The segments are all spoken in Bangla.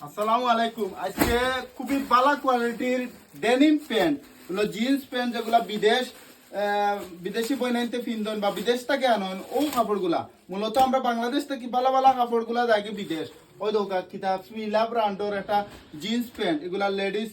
আসসালামু আলাইকুম। আজকে খুবই ভালো কোয়ালিটির ডেনিম প্যান্ট, এগুলো জিন্স প্যান্ট যেগুলা বিদেশি বইনাইতে ফিন্দন বা বিদেশ থেকে আনন ও কাপড়গুলা মূলত আমরা বাংলাদেশ থেকে ভালো ভালো কাপড়গুলা যাই বিদেশ। ওই দোকা কিতাব মিলা ব্র্যান্ডের একটা জিন্স প্যান্ট, এগুলা লেডিস,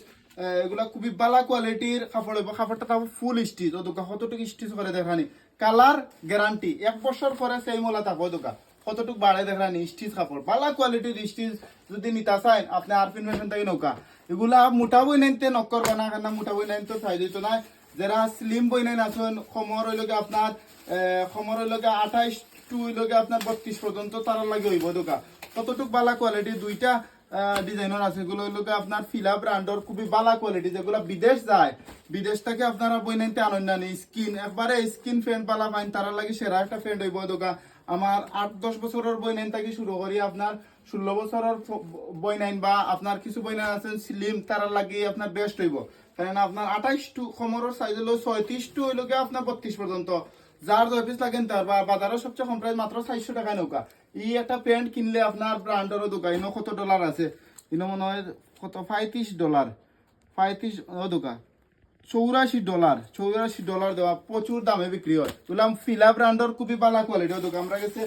এগুলা খুবই ভালো কোয়ালিটির কাপড় হইব। কাপড়টা তারপর ফুল স্টিচ, ও দোকা কতটুকু স্টিচ করে দেখানি, কালার গ্যারান্টি 1 বছর পরে সেই মোলা থাকবো দোকা কতটুকু বাড়ে দেখানি স্টিচ কাপড়, ভালো কোয়ালিটির স্টিচ যদি নিতা চাই আপনি আরফিন ফ্যাশন থেকে নৌকা। এগুলা মোটা বই নাইতে নক করবে না, কেন মোটা বই নাইতে চাই দিত না। যারা স্লিম বই নাইন আছেন সমর হইলগে আপনার সমর হইলগে 28 টু হইলগে আপনার 32 পর্যন্ত তারা লাগে হইব দোকা। কতটুক ভালো কোয়ালিটি দুইটা ডিজাইনের আছে। এগুলো হইলগে আপনার ফিলা ব্র্যান্ডর খুবই ভালো কোয়ালিটি, যেগুলো বিদেশ যায়, বিদেশ থেকে আপনারা বই নাইতে আনন্দ নেই। স্কিন একবারে স্কিন ফ্রেন্ড পালা পাইন, তারা লাগে সেরা একটা ফ্রেন্ড হইব দোকা। আমার 8-10 বছরের বই নাইন থেকে শুরু করি আপনার 16 বছরের বই নাইন বা আপনার কিছু বই নাইন আছেন স্লিম, তারা লাগে আপনার বেস্ট হইব। কারণ আপনার 28 টু কমরের সাইজ হলো 36 টু হইল গিয়ে আপনার 32 পর্যন্ত, যার 2 পিস লাগেন তার বা বাজারের সবচেয়ে কম প্রাইস মাত্র 400 টাকায় নৌকা। এই একটা প্যান্ট কিনলে আপনার ব্র্যান্ডেরও দোকান ইনো কত ডলার আছে, ইনো মনে হয় কত $35, 35 দোকান $84 দেওয়া, প্রচুর দামে বিক্রি হয়। বললাম ফিলা ব্র্যান্ডের খুবই ভালো কোয়ালিটি দোকান। আমরা গেছে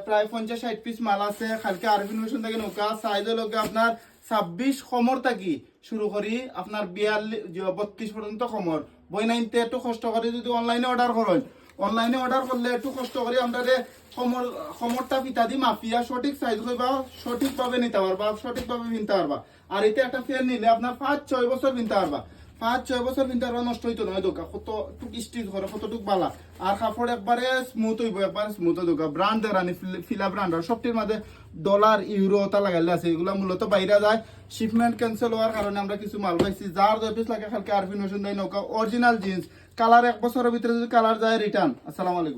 প্রায় 50-60 পিস মাল আছে কালকে আরবিন মেশিন থেকে নৌকা। সাইজ হলো আপনার 26 কমর থাকি শুরু করি আপনার 42-32 পর্যন্ত কমর। বই নাইনতে একটু কষ্ট করে যদি অনলাইনে অর্ডার করেন, অনলাইনে অর্ডার করলে একটু কষ্ট করি আমরা কমরটা ফিতা দি মাফিয়া সঠিক সাইজ হইবা, সঠিকভাবে নিতে পারবা, সঠিকভাবে কিনতে পারবা। আর এতে একটা ফের নিলে আপনার 5-6 বছর কিনতে পারবা। 5-6 বছর কিন্তু আর নষ্ট হইতো নয় দোকা, কতটুক স্টিচ করে কতটুক বালা। আর কাপড় একবারে স্মুথ হইব, একবারে স্মুথ দোকা। ব্র্যান্ড রানি ফিলা ব্র্যান্ড, আর সবটির মাঝে ডলার ইউরো তা লাগাইলে আছে। এগুলা মূলত বাইরে যায়, শিপমেন্ট ক্যান্সেল হওয়ার কারণে আমরা কিছু মাল পাইছি। যার 2 পিস লাগে কালকে আরবিন মেশিন দেয় নৌকা। অরিজিনাল জিন্স কালার 1 বছরের ভিতরে যদি কালার যায় রিটার্ন। আসসালামু আলাইকুম।